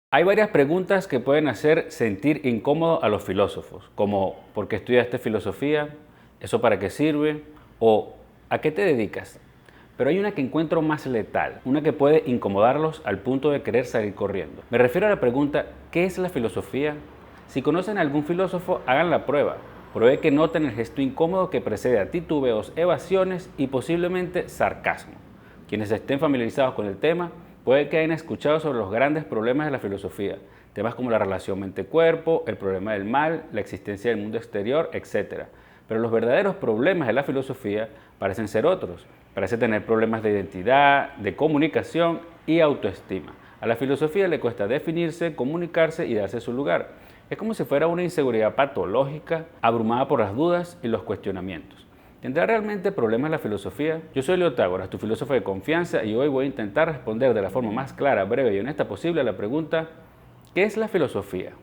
Hay varias preguntas que pueden hacer sentir incómodo a los filósofos, como ¿por qué estudiaste filosofía? ¿Eso para qué sirve? O ¿a qué te dedicas? Pero hay una que encuentro más letal, una que puede incomodarlos al punto de querer salir corriendo. Me refiero a la pregunta ¿qué es la filosofía? Si conocen a algún filósofo, hagan la prueba. Pruebe que noten el gesto incómodo que precede a titubeos, evasiones y posiblemente sarcasmo. Quienes estén familiarizados con el tema puede que hayan escuchado sobre los grandes problemas de la filosofía, temas como la relación mente-cuerpo, el problema del mal, la existencia del mundo exterior, etc. Pero los verdaderos problemas de la filosofía parecen ser otros. Parece tener problemas de identidad, de comunicación y autoestima. A la filosofía le cuesta definirse, comunicarse y darse su lugar. Es como si fuera una inseguridad patológica, abrumada por las dudas y los cuestionamientos. ¿Tendrá realmente problemas la filosofía? Yo soy Leo Tágoras, tu filósofo de confianza, y hoy voy a intentar responder de la forma más clara, breve y honesta posible a la pregunta ¿qué es la filosofía?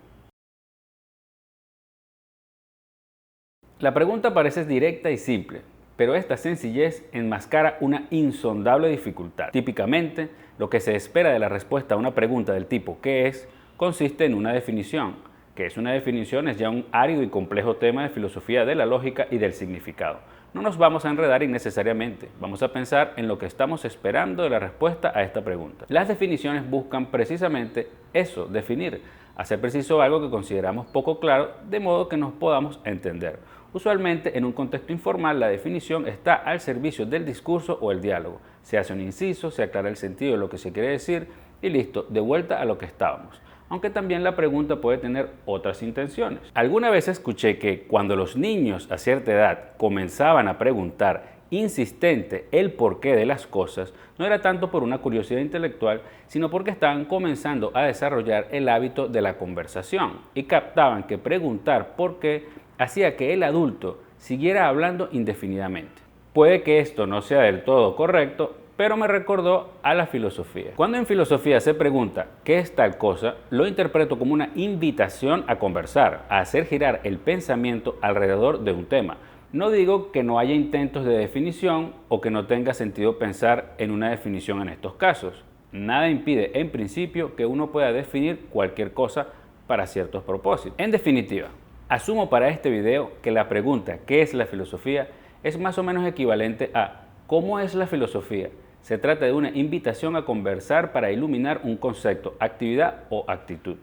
La pregunta parece directa y simple, pero esta sencillez enmascara una insondable dificultad. Típicamente, lo que se espera de la respuesta a una pregunta del tipo ¿qué es? Consiste en una definición. ¿Qué es una definición? Es ya un árido y complejo tema de filosofía de la lógica y del significado. No nos vamos a enredar innecesariamente, vamos a pensar en lo que estamos esperando de la respuesta a esta pregunta. Las definiciones buscan precisamente eso, definir, hacer preciso algo que consideramos poco claro, de modo que nos podamos entender. Usualmente, en un contexto informal, la definición está al servicio del discurso o el diálogo. Se hace un inciso, se aclara el sentido de lo que se quiere decir y listo, de vuelta a lo que estábamos. Aunque también la pregunta puede tener otras intenciones. Alguna vez escuché que cuando los niños a cierta edad comenzaban a preguntar insistente el porqué de las cosas, no era tanto por una curiosidad intelectual, sino porque estaban comenzando a desarrollar el hábito de la conversación y captaban que preguntar por qué hacía que el adulto siguiera hablando indefinidamente. Puede que esto no sea del todo correcto, pero me recordó a la filosofía. Cuando en filosofía se pregunta ¿qué es tal cosa?, lo interpreto como una invitación a conversar, a hacer girar el pensamiento alrededor de un tema. No digo que no haya intentos de definición o que no tenga sentido pensar en una definición en estos casos. Nada impide, en principio, que uno pueda definir cualquier cosa para ciertos propósitos. En definitiva, asumo para este video que la pregunta ¿qué es la filosofía? Es más o menos equivalente a ¿cómo es la filosofía? Se trata de una invitación a conversar para iluminar un concepto, actividad o actitud.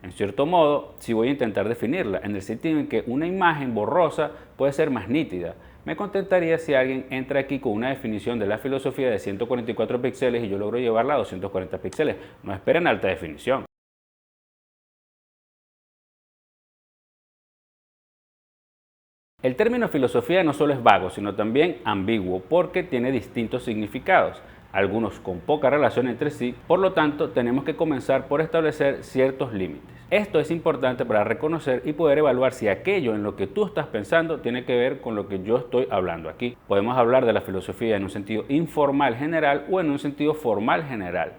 En cierto modo, sí voy a intentar definirla, en el sentido en que una imagen borrosa puede ser más nítida. Me contentaría si alguien entra aquí con una definición de la filosofía de 144 píxeles y yo logro llevarla a 240 píxeles. No esperen alta definición. El término filosofía no solo es vago, sino también ambiguo, porque tiene distintos significados, algunos con poca relación entre sí, por lo tanto tenemos que comenzar por establecer ciertos límites. Esto es importante para reconocer y poder evaluar si aquello en lo que tú estás pensando tiene que ver con lo que yo estoy hablando aquí. Podemos hablar de la filosofía en un sentido informal general o en un sentido formal general.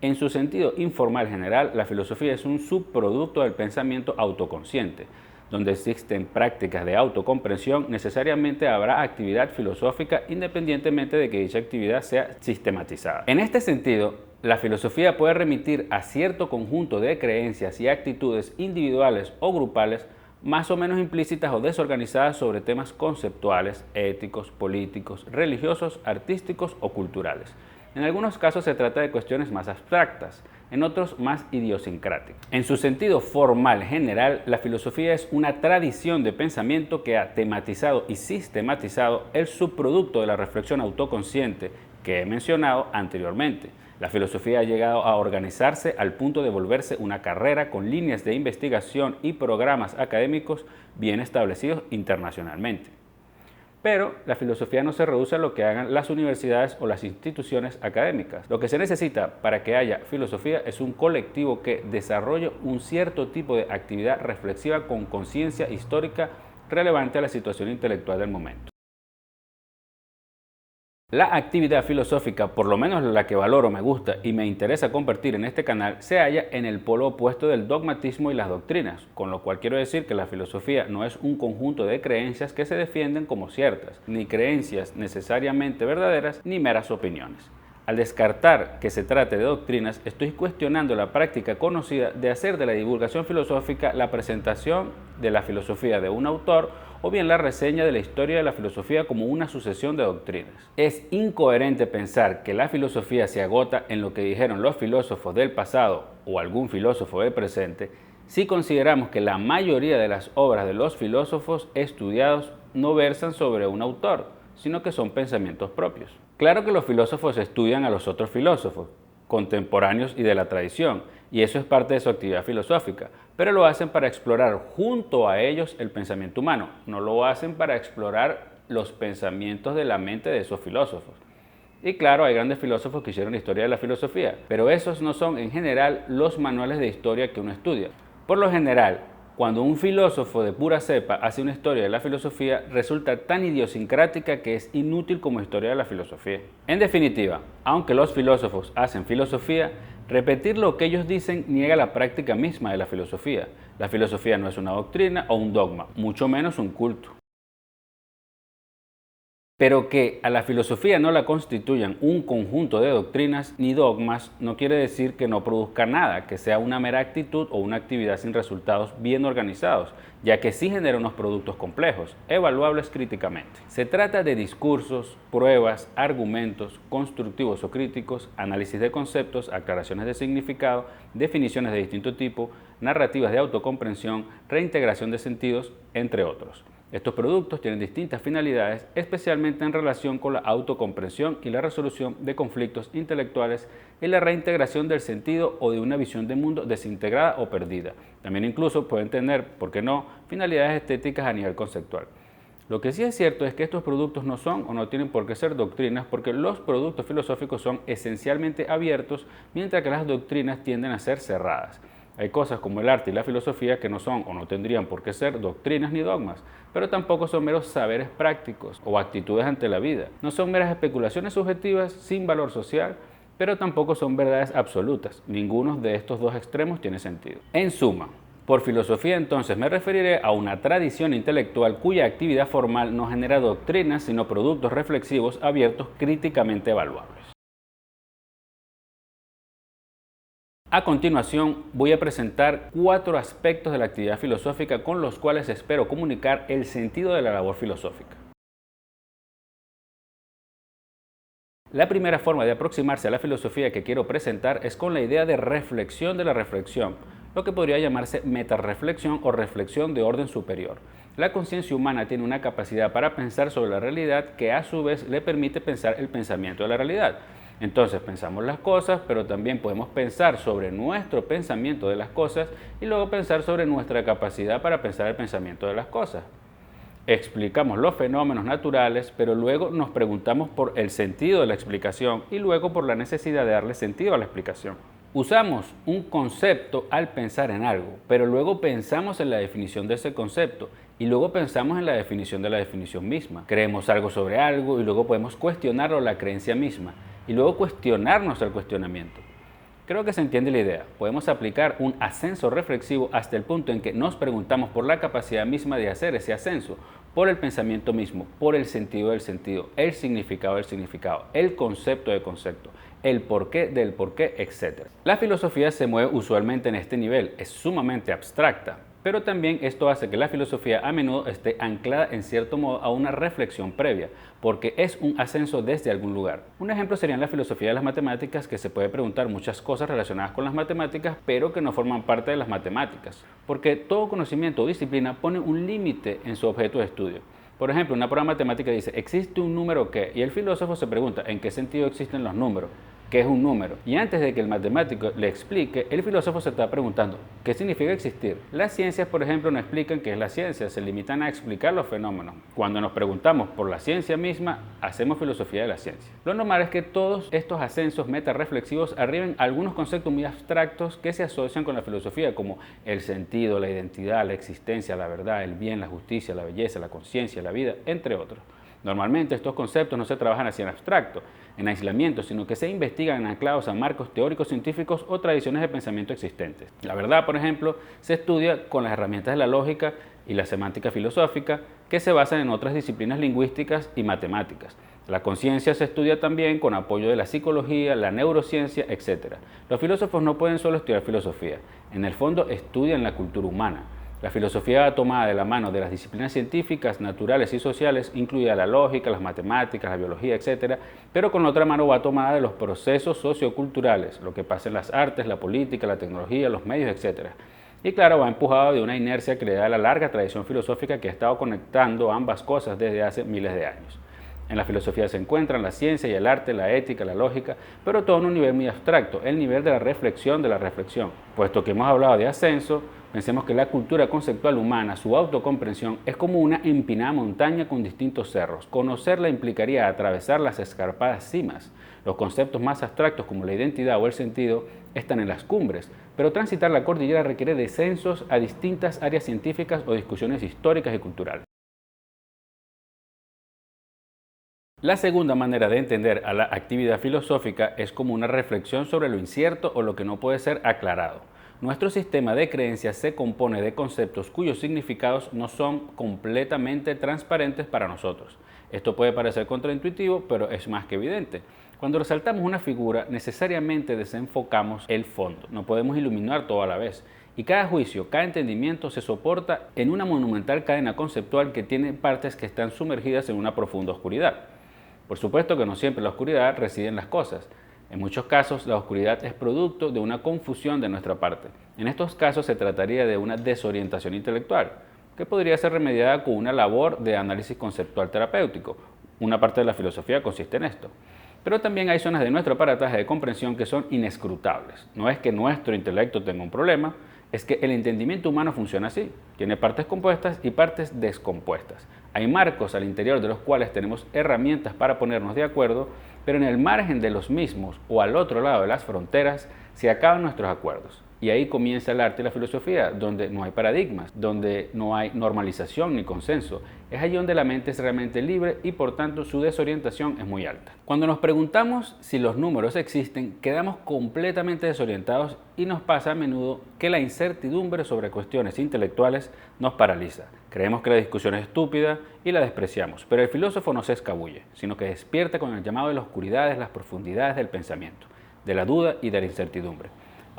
En su sentido informal general, la filosofía es un subproducto del pensamiento autoconsciente. Donde existen prácticas de autocomprensión, necesariamente habrá actividad filosófica independientemente de que dicha actividad sea sistematizada. En este sentido, la filosofía puede remitir a cierto conjunto de creencias y actitudes individuales o grupales más o menos implícitas o desorganizadas sobre temas conceptuales, éticos, políticos, religiosos, artísticos o culturales. En algunos casos se trata de cuestiones más abstractas, en otros más idiosincráticas. En su sentido formal general, la filosofía es una tradición de pensamiento que ha tematizado y sistematizado el subproducto de la reflexión autoconsciente que he mencionado anteriormente. La filosofía ha llegado a organizarse al punto de volverse una carrera con líneas de investigación y programas académicos bien establecidos internacionalmente. Pero la filosofía no se reduce a lo que hagan las universidades o las instituciones académicas. Lo que se necesita para que haya filosofía es un colectivo que desarrolle un cierto tipo de actividad reflexiva con conciencia histórica relevante a la situación intelectual del momento. La actividad filosófica, por lo menos la que valoro, me gusta y me interesa compartir en este canal, se halla en el polo opuesto del dogmatismo y las doctrinas, con lo cual quiero decir que la filosofía no es un conjunto de creencias que se defienden como ciertas, ni creencias necesariamente verdaderas, ni meras opiniones. Al descartar que se trate de doctrinas, estoy cuestionando la práctica conocida de hacer de la divulgación filosófica la presentación de la filosofía de un autor o bien la reseña de la historia de la filosofía como una sucesión de doctrinas. Es incoherente pensar que la filosofía se agota en lo que dijeron los filósofos del pasado o algún filósofo del presente si consideramos que la mayoría de las obras de los filósofos estudiados no versan sobre un autor, sino que son pensamientos propios. Claro que los filósofos estudian a los otros filósofos, contemporáneos y de la tradición, y eso es parte de su actividad filosófica, pero lo hacen para explorar junto a ellos el pensamiento humano, no lo hacen para explorar los pensamientos de la mente de esos filósofos. Y claro, hay grandes filósofos que hicieron historia de la filosofía, pero esos no son en general los manuales de historia que uno estudia. Por lo general, cuando un filósofo de pura cepa hace una historia de la filosofía, resulta tan idiosincrática que es inútil como historia de la filosofía. En definitiva, aunque los filósofos hacen filosofía, repetir lo que ellos dicen niega la práctica misma de la filosofía. La filosofía no es una doctrina o un dogma, mucho menos un culto. Pero que a la filosofía no la constituyan un conjunto de doctrinas ni dogmas no quiere decir que no produzca nada, que sea una mera actitud o una actividad sin resultados bien organizados, ya que sí genera unos productos complejos, evaluables críticamente. Se trata de discursos, pruebas, argumentos, constructivos o críticos, análisis de conceptos, aclaraciones de significado, definiciones de distinto tipo, narrativas de autocomprensión, reintegración de sentidos, entre otros. Estos productos tienen distintas finalidades, especialmente en relación con la autocomprensión y la resolución de conflictos intelectuales y la reintegración del sentido o de una visión de mundo desintegrada o perdida. También incluso pueden tener, ¿por qué no?, finalidades estéticas a nivel conceptual. Lo que sí es cierto es que estos productos no son o no tienen por qué ser doctrinas porque los productos filosóficos son esencialmente abiertos, mientras que las doctrinas tienden a ser cerradas. Hay cosas como el arte y la filosofía que no son o no tendrían por qué ser doctrinas ni dogmas, pero tampoco son meros saberes prácticos o actitudes ante la vida. No son meras especulaciones subjetivas sin valor social, pero tampoco son verdades absolutas. Ninguno de estos dos extremos tiene sentido. En suma, por filosofía entonces me referiré a una tradición intelectual cuya actividad formal no genera doctrinas, sino productos reflexivos abiertos críticamente evaluables. A continuación, voy a presentar 4 aspectos de la actividad filosófica con los cuales espero comunicar el sentido de la labor filosófica. La primera forma de aproximarse a la filosofía que quiero presentar es con la idea de reflexión de la reflexión, lo que podría llamarse metarreflexión o reflexión de orden superior. La conciencia humana tiene una capacidad para pensar sobre la realidad que a su vez le permite pensar el pensamiento de la realidad. Entonces pensamos las cosas, pero también podemos pensar sobre nuestro pensamiento de las cosas y luego pensar sobre nuestra capacidad para pensar el pensamiento de las cosas. Explicamos los fenómenos naturales, pero luego nos preguntamos por el sentido de la explicación y luego por la necesidad de darle sentido a la explicación. Usamos un concepto al pensar en algo, pero luego pensamos en la definición de ese concepto y luego pensamos en la definición de la definición misma. Creemos algo sobre algo y luego podemos cuestionarlo la creencia misma y luego cuestionarnos el cuestionamiento. Creo que se entiende la idea. Podemos aplicar un ascenso reflexivo hasta el punto en que nos preguntamos por la capacidad misma de hacer ese ascenso, por el pensamiento mismo, por el sentido del sentido, el significado del significado, el concepto del concepto, el porqué del porqué, etc. La filosofía se mueve usualmente en este nivel, es sumamente abstracta, pero también esto hace que la filosofía a menudo esté anclada en cierto modo a una reflexión previa, porque es un ascenso desde algún lugar. Un ejemplo sería en la filosofía de las matemáticas, que se puede preguntar muchas cosas relacionadas con las matemáticas, pero que no forman parte de las matemáticas, porque todo conocimiento o disciplina pone un límite en su objeto de estudio. Por ejemplo, una prueba matemática dice, ¿existe un número qué? Y el filósofo se pregunta, ¿en qué sentido existen los números? ¿Qué es un número? Y antes de que el matemático le explique, el filósofo se está preguntando, ¿qué significa existir? Las ciencias, por ejemplo, no explican qué es la ciencia, se limitan a explicar los fenómenos. Cuando nos preguntamos por la ciencia misma, hacemos filosofía de la ciencia. Lo normal es que todos estos ascensos metarreflexivos arriben a algunos conceptos muy abstractos que se asocian con la filosofía, como el sentido, la identidad, la existencia, la verdad, el bien, la justicia, la belleza, la conciencia, la vida, entre otros. Normalmente estos conceptos no se trabajan así en abstracto, en aislamiento, sino que se investigan anclados a marcos teóricos científicos o tradiciones de pensamiento existentes. La verdad, por ejemplo, se estudia con las herramientas de la lógica y la semántica filosófica que se basan en otras disciplinas lingüísticas y matemáticas. La conciencia se estudia también con apoyo de la psicología, la neurociencia, etc. Los filósofos no pueden solo estudiar filosofía, en el fondo estudian la cultura humana. La filosofía va tomada de la mano de las disciplinas científicas, naturales y sociales, incluida la lógica, las matemáticas, la biología, etc., pero con la otra mano va tomada de los procesos socioculturales, lo que pasa en las artes, la política, la tecnología, los medios, etc. Y claro, va empujado de una inercia que le da la larga tradición filosófica que ha estado conectando ambas cosas desde hace miles de años. En la filosofía se encuentran la ciencia y el arte, la ética, la lógica, pero todo en un nivel muy abstracto, el nivel de la reflexión de la reflexión. Puesto que hemos hablado de ascenso, pensemos que la cultura conceptual humana, su autocomprensión, es como una empinada montaña con distintos cerros. Conocerla implicaría atravesar las escarpadas cimas. Los conceptos más abstractos como la identidad o el sentido están en las cumbres, pero transitar la cordillera requiere descensos a distintas áreas científicas o discusiones históricas y culturales. La segunda manera de entender a la actividad filosófica es como una reflexión sobre lo incierto o lo que no puede ser aclarado. Nuestro sistema de creencias se compone de conceptos cuyos significados no son completamente transparentes para nosotros. Esto puede parecer contraintuitivo, pero es más que evidente. Cuando resaltamos una figura, necesariamente desenfocamos el fondo. No podemos iluminar todo a la vez. Y cada juicio, cada entendimiento se soporta en una monumental cadena conceptual que tiene partes que están sumergidas en una profunda oscuridad. Por supuesto que no siempre en la oscuridad residen las cosas. En muchos casos, la oscuridad es producto de una confusión de nuestra parte. En estos casos se trataría de una desorientación intelectual, que podría ser remediada con una labor de análisis conceptual terapéutico. Una parte de la filosofía consiste en esto. Pero también hay zonas de nuestro aparataje de comprensión que son inescrutables. No es que nuestro intelecto tenga un problema, es que el entendimiento humano funciona así. Tiene partes compuestas y partes descompuestas. Hay marcos al interior de los cuales tenemos herramientas para ponernos de acuerdo, pero en el margen de los mismos o al otro lado de las fronteras se acaban nuestros acuerdos. Y ahí comienza el arte y la filosofía, donde no hay paradigmas, donde no hay normalización ni consenso. Es allí donde la mente es realmente libre y por tanto su desorientación es muy alta. Cuando nos preguntamos si los números existen, quedamos completamente desorientados y nos pasa a menudo que la incertidumbre sobre cuestiones intelectuales nos paraliza. Creemos que la discusión es estúpida y la despreciamos, pero el filósofo no se escabulle, sino que despierta con el llamado de las oscuridades, las profundidades del pensamiento, de la duda y de la incertidumbre.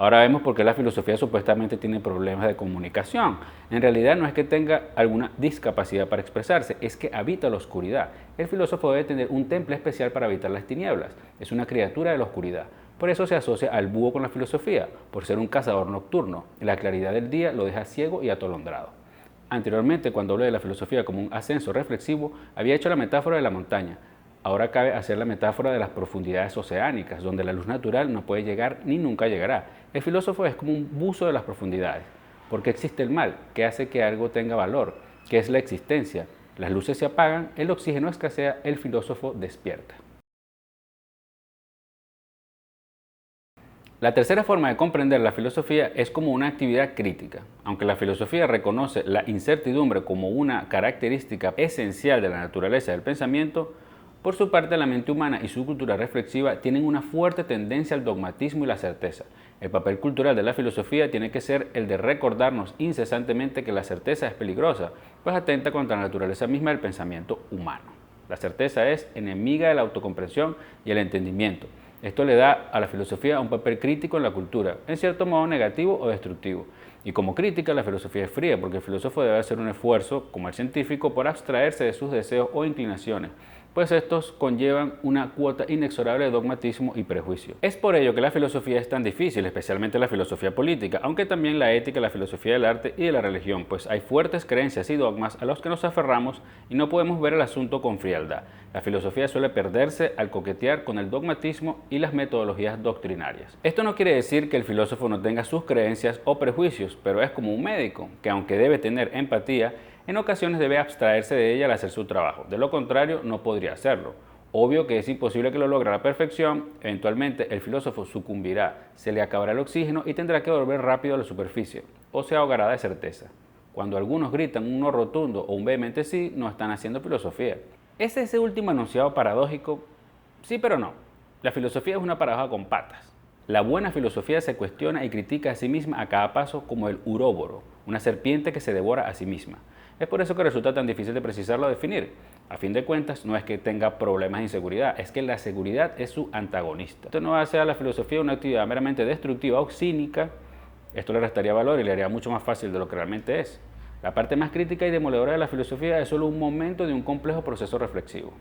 Ahora vemos por qué la filosofía supuestamente tiene problemas de comunicación. En realidad no es que tenga alguna discapacidad para expresarse, es que habita la oscuridad. El filósofo debe tener un temple especial para habitar las tinieblas. Es una criatura de la oscuridad. Por eso se asocia al búho con la filosofía, por ser un cazador nocturno. La claridad del día lo deja ciego y atolondrado. Anteriormente, cuando hablé de la filosofía como un ascenso reflexivo, había hecho la metáfora de la montaña. Ahora cabe hacer la metáfora de las profundidades oceánicas, donde la luz natural no puede llegar ni nunca llegará. El filósofo es como un buzo de las profundidades, porque existe el mal, que hace que algo tenga valor, que es la existencia. Las luces se apagan, el oxígeno escasea, el filósofo despierta. La tercera forma de comprender la filosofía es como una actividad crítica. Aunque la filosofía reconoce la incertidumbre como una característica esencial de la naturaleza del pensamiento, por su parte, la mente humana y su cultura reflexiva tienen una fuerte tendencia al dogmatismo y la certeza. El papel cultural de la filosofía tiene que ser el de recordarnos incesantemente que la certeza es peligrosa, pues atenta contra la naturaleza misma del pensamiento humano. La certeza es enemiga de la autocomprensión y el entendimiento. Esto le da a la filosofía un papel crítico en la cultura, en cierto modo negativo o destructivo. Y como crítica, la filosofía es fría, porque el filósofo debe hacer un esfuerzo, como el científico, por abstraerse de sus deseos o inclinaciones, pues estos conllevan una cuota inexorable de dogmatismo y prejuicio. Es por ello que la filosofía es tan difícil, especialmente la filosofía política, aunque también la ética, la filosofía del arte y de la religión, pues hay fuertes creencias y dogmas a los que nos aferramos y no podemos ver el asunto con frialdad. La filosofía suele perderse al coquetear con el dogmatismo y las metodologías doctrinarias. Esto no quiere decir que el filósofo no tenga sus creencias o prejuicios, pero es como un médico, que aunque debe tener empatía, en ocasiones debe abstraerse de ella al hacer su trabajo. De lo contrario, no podría hacerlo. Obvio que es imposible que lo logre a la perfección. Eventualmente, el filósofo sucumbirá, se le acabará el oxígeno y tendrá que volver rápido a la superficie, o se ahogará de certeza. Cuando algunos gritan un no rotundo o un vehemente sí, no están haciendo filosofía. ¿Es ese último enunciado paradójico? Sí, pero no. La filosofía es una paradoja con patas. La buena filosofía se cuestiona y critica a sí misma a cada paso como el uróboro, una serpiente que se devora a sí misma. Es por eso que resulta tan difícil de precisarlo o definir. A fin de cuentas, no es que tenga problemas de inseguridad, es que la seguridad es su antagonista. Esto no hace a la filosofía una actividad meramente destructiva o cínica. Esto le restaría valor y le haría mucho más fácil de lo que realmente es. La parte más crítica y demoledora de la filosofía es solo un momento de un complejo proceso reflexivo.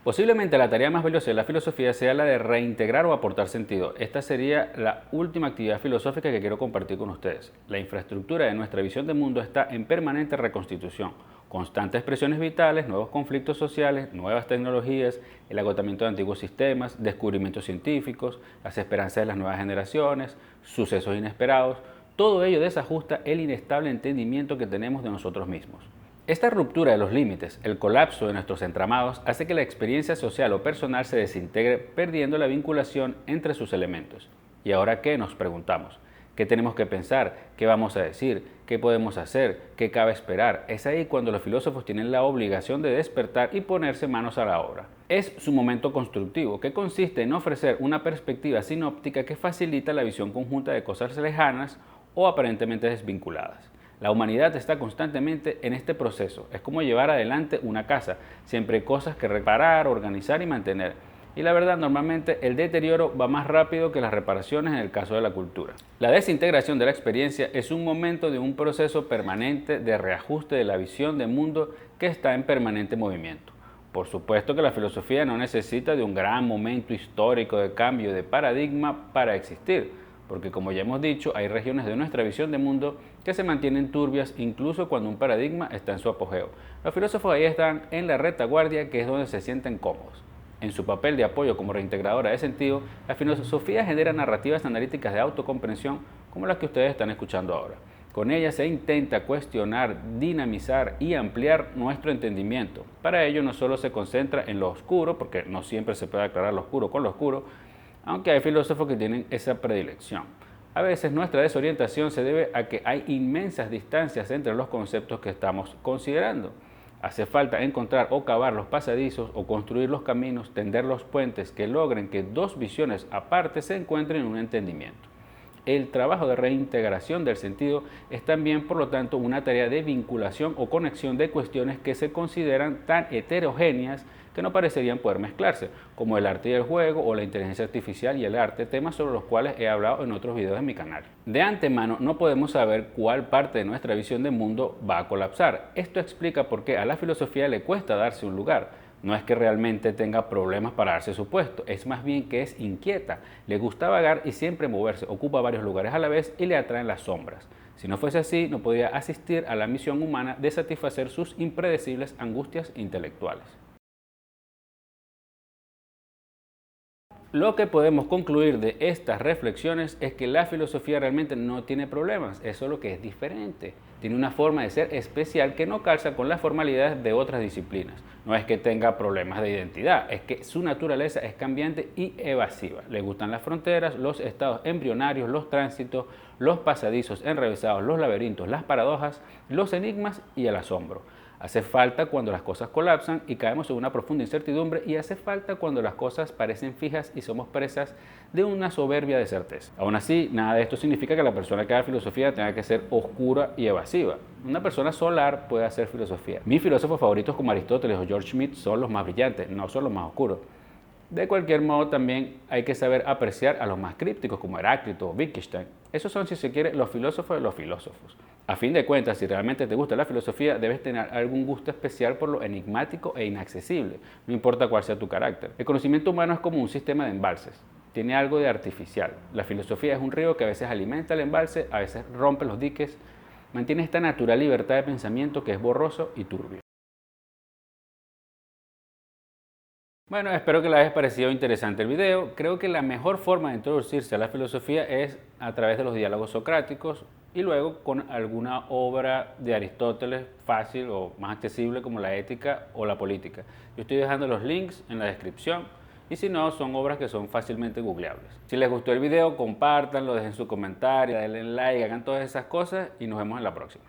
Posiblemente la tarea más valiosa de la filosofía sea la de reintegrar o aportar sentido. Esta sería la última actividad filosófica que quiero compartir con ustedes. La infraestructura de nuestra visión del mundo está en permanente reconstitución. Constantes presiones vitales, nuevos conflictos sociales, nuevas tecnologías, el agotamiento de antiguos sistemas, descubrimientos científicos, las esperanzas de las nuevas generaciones, sucesos inesperados, todo ello desajusta el inestable entendimiento que tenemos de nosotros mismos. Esta ruptura de los límites, el colapso de nuestros entramados, hace que la experiencia social o personal se desintegre, perdiendo la vinculación entre sus elementos. ¿Y ahora qué? Nos preguntamos. ¿Qué tenemos que pensar? ¿Qué vamos a decir? ¿Qué podemos hacer? ¿Qué cabe esperar? Es ahí cuando los filósofos tienen la obligación de despertar y ponerse manos a la obra. Es su momento constructivo, que consiste en ofrecer una perspectiva sinóptica que facilita la visión conjunta de cosas lejanas o aparentemente desvinculadas. La humanidad está constantemente en este proceso. Es como llevar adelante una casa. Siempre hay cosas que reparar, organizar y mantener. Y la verdad, normalmente el deterioro va más rápido que las reparaciones en el caso de la cultura. La desintegración de la experiencia es un momento de un proceso permanente de reajuste de la visión del mundo que está en permanente movimiento. Por supuesto que la filosofía no necesita de un gran momento histórico de cambio de paradigma para existir, porque como ya hemos dicho, hay regiones de nuestra visión del mundo que se mantienen turbias incluso cuando un paradigma está en su apogeo. Los filósofos ahí están en la retaguardia, que es donde se sienten cómodos. En su papel de apoyo como reintegradora de sentido, la filosofía genera narrativas analíticas de autocomprensión como las que ustedes están escuchando ahora. Con ellas se intenta cuestionar, dinamizar y ampliar nuestro entendimiento. Para ello no solo se concentra en lo oscuro, porque no siempre se puede aclarar lo oscuro con lo oscuro, aunque hay filósofos que tienen esa predilección. A veces nuestra desorientación se debe a que hay inmensas distancias entre los conceptos que estamos considerando. Hace falta encontrar o cavar los pasadizos o construir los caminos, tender los puentes que logren que dos visiones aparte se encuentren en un entendimiento. El trabajo de reintegración del sentido es también, por lo tanto, una tarea de vinculación o conexión de cuestiones que se consideran tan heterogéneas que no parecerían poder mezclarse, como el arte y el juego o la inteligencia artificial y el arte, temas sobre los cuales he hablado en otros videos de mi canal. De antemano no podemos saber cuál parte de nuestra visión del mundo va a colapsar. Esto explica por qué a la filosofía le cuesta darse un lugar. No es que realmente tenga problemas para darse su puesto, es más bien que es inquieta, le gusta vagar y siempre moverse, ocupa varios lugares a la vez y le atraen las sombras. Si no fuese así, no podría asistir a la misión humana de satisfacer sus impredecibles angustias intelectuales. Lo que podemos concluir de estas reflexiones es que la filosofía realmente no tiene problemas, es solo que es diferente. Tiene una forma de ser especial que no calza con las formalidades de otras disciplinas. No es que tenga problemas de identidad, es que su naturaleza es cambiante y evasiva. Le gustan las fronteras, los estados embrionarios, los tránsitos, los pasadizos enrevesados, los laberintos, las paradojas, los enigmas y el asombro. Hace falta cuando las cosas colapsan y caemos en una profunda incertidumbre, y hace falta cuando las cosas parecen fijas y somos presas de una soberbia de certeza. Aún así, nada de esto significa que la persona que haga filosofía tenga que ser oscura y evasiva. Una persona solar puede hacer filosofía. Mis filósofos favoritos como Aristóteles o George Schmidt son los más brillantes, no son los más oscuros. De cualquier modo, también hay que saber apreciar a los más crípticos como Heráclito o Wittgenstein. Esos son, si se quiere, los filósofos de los filósofos. A fin de cuentas, si realmente te gusta la filosofía, debes tener algún gusto especial por lo enigmático e inaccesible, no importa cuál sea tu carácter. El conocimiento humano es como un sistema de embalses. Tiene algo de artificial. La filosofía es un río que a veces alimenta el embalse, a veces rompe los diques, mantiene esta natural libertad de pensamiento que es borroso y turbio. Bueno, espero que les haya parecido interesante el video. Creo que la mejor forma de introducirse a la filosofía es a través de los diálogos socráticos y luego con alguna obra de Aristóteles fácil o más accesible como la Ética o la Política. Yo estoy dejando los links en la descripción y si no, son obras que son fácilmente googleables. Si les gustó el video, compártanlo, dejen su comentario, denle like, hagan todas esas cosas y nos vemos en la próxima.